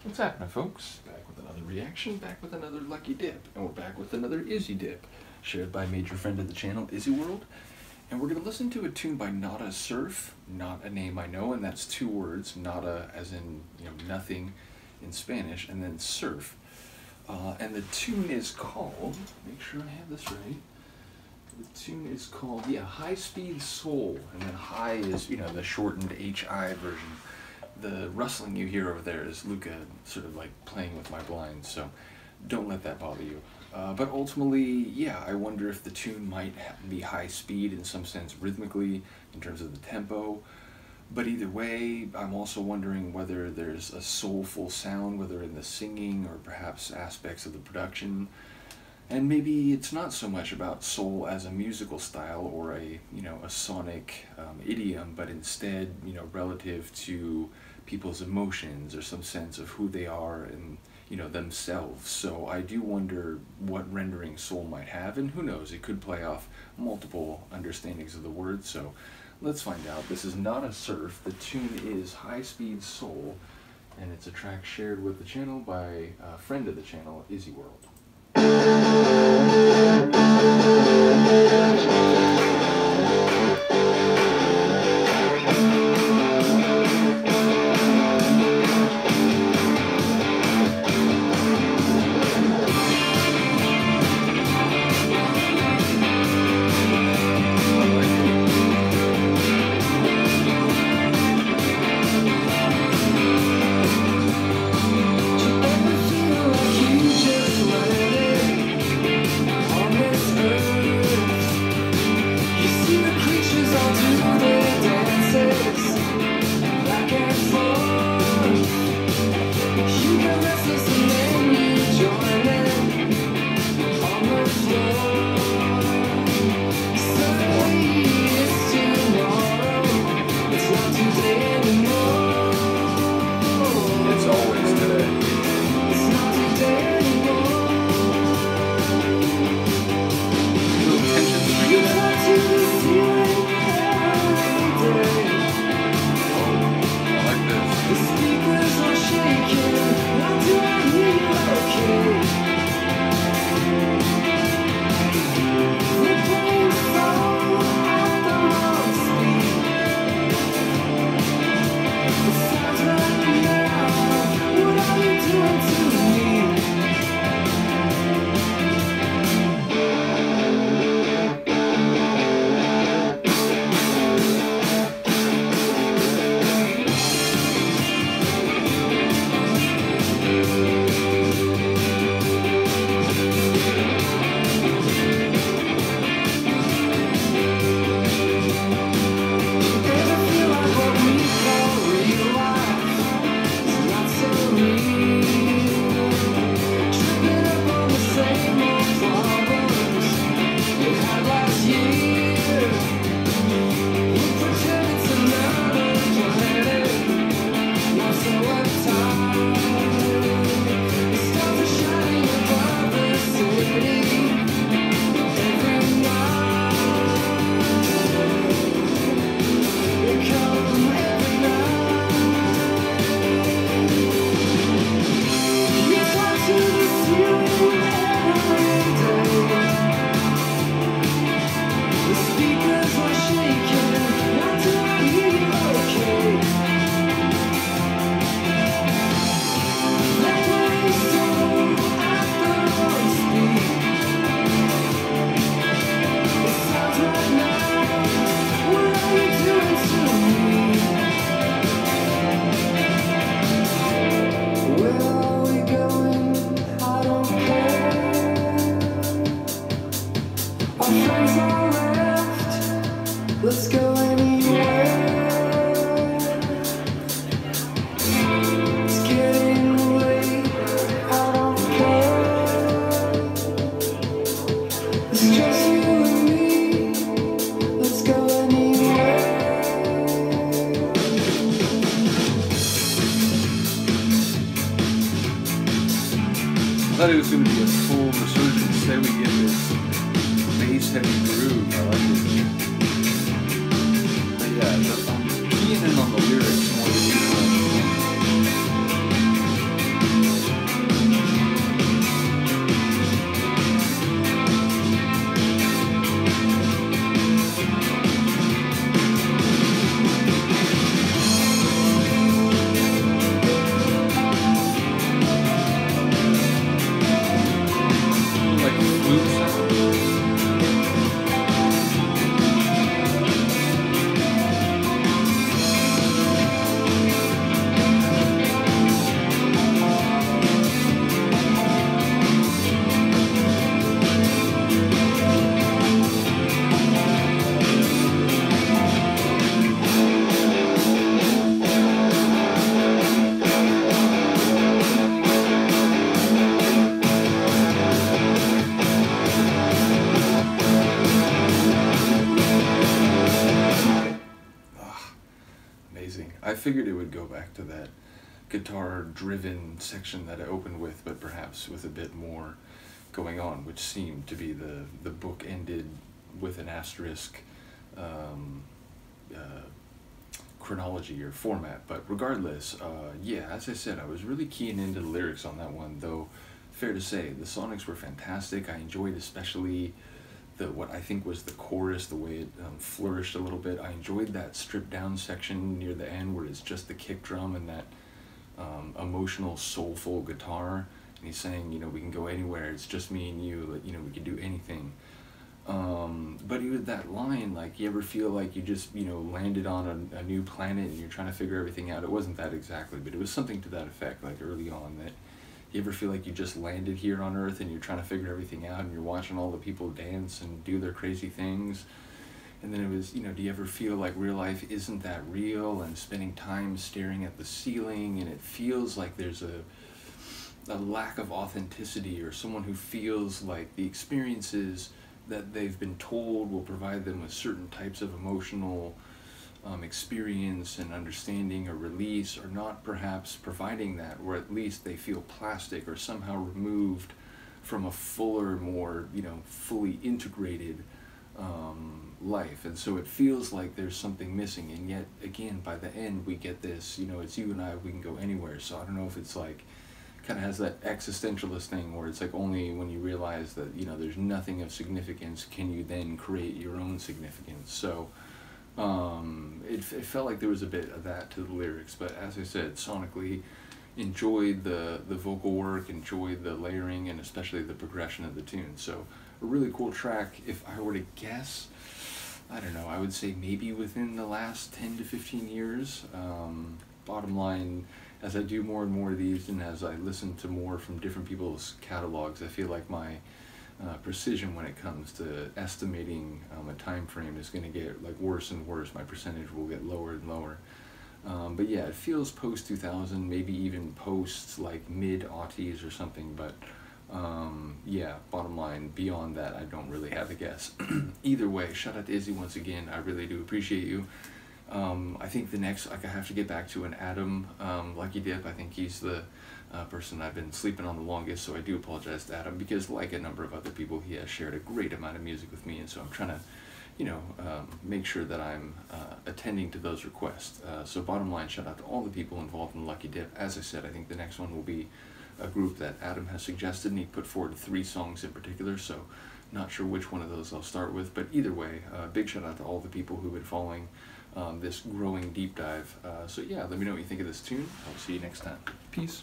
What's happening, folks? Back with another reaction, back with another lucky dip, and we're back with another Izzy Dip, shared by a major friend of the channel, Izzy World. And we're going to listen to a tune by Nada Surf, not a name I know, and that's two words, Nada as in, nothing in Spanish, and then surf. And the tune is called, make sure I have this right, the tune is called, High Speed Soul, and then high is, the shortened HI version. The rustling you hear over there is Luca sort of like playing with my blinds, so don't let that bother you. But ultimately, I wonder if the tune might be high speed in some sense rhythmically, in terms of the tempo. But either way, I'm also wondering whether there's a soulful sound, whether in the singing or perhaps aspects of the production. And maybe it's not so much about soul as a musical style or a sonic idiom, but instead, relative to people's emotions or some sense of who they are and, themselves. So I do wonder what rendering soul might have, and who knows, it could play off multiple understandings of the word. So let's find out. This is Nada Surf. The tune is High Speed Soul, and it's a track shared with the channel by a friend of the channel, Izzy World. Let's go anywhere. It's getting late, I don't care. It's just you and me. Let's go anywhere. I thought it was going to be a full resurgence. Instead we get this bass heavy groove. I like it. I'm keying in on the lyrics more than usual. figured it would go back to that guitar-driven section that I opened with, but perhaps with a bit more going on, which seemed to be the book ended with an asterisk chronology or format. But regardless, yeah, as I said, I was really keying into the lyrics on that one, though fair to say the sonics were fantastic. I enjoyed especially what I think was the chorus, the way it flourished a little bit. I enjoyed that stripped down section near the end where it's just the kick drum and that emotional, soulful guitar. And he's saying, you know, we can go anywhere, it's just me and you, like, you know, we can do anything. But with that line, like, you ever feel like you just, you know, landed on a new planet and you're trying to figure everything out? It wasn't that exactly, but it was something to that effect, like early on, that you ever feel like you just landed here on Earth and you're trying to figure everything out and you're watching all the people dance and do their crazy things? And then it was, you know, do you ever feel like real life isn't that real, and spending time staring at the ceiling and it feels like there's a lack of authenticity, or someone who feels like the experiences that they've been told will provide them with certain types of emotional experience and understanding or release, or not perhaps providing that, or at least they feel plastic or somehow removed from a fuller, more, you know, fully integrated life. And so it feels like there's something missing, and yet again by the end we get this, you know, it's you and I, we can go anywhere. So I don't know if it's like kind of has that existentialist thing where it's like only when you realize that, you know, there's nothing of significance can you then create your own significance. So it felt like there was a bit of that to the lyrics, but as I said, sonically enjoyed the vocal work, enjoyed the layering, and especially the progression of the tune. So a really cool track. If I were to guess, I don't know, I would say maybe within the last 10 to 15 years. Bottom line, as I do more and more of these, and as I listen to more from different people's catalogs, I feel like my precision when it comes to estimating a time frame is going to get like worse and worse. My percentage will get lower and lower. But yeah, it feels post 2000, maybe even post like mid-aughties or something. But yeah, bottom line, beyond that, I don't really have a guess. Either way, shout out to Izzy once again. I really do appreciate you. I think the next, like, I have to get back to an Adam Lucky Dip. I think he's the person I've been sleeping on the longest, so I do apologize to Adam, because like a number of other people, he has shared a great amount of music with me, and so I'm trying to, you know, make sure that I'm attending to those requests. So bottom line, shout out to all the people involved in Lucky Dip. As I said, I think the next one will be a group that Adam has suggested, and he put forward 3 songs in particular, so not sure which one of those I'll start with. But either way, big shout out to all the people who've been following this growing deep dive. So yeah, let me know what you think of this tune. I'll see you next time. Peace.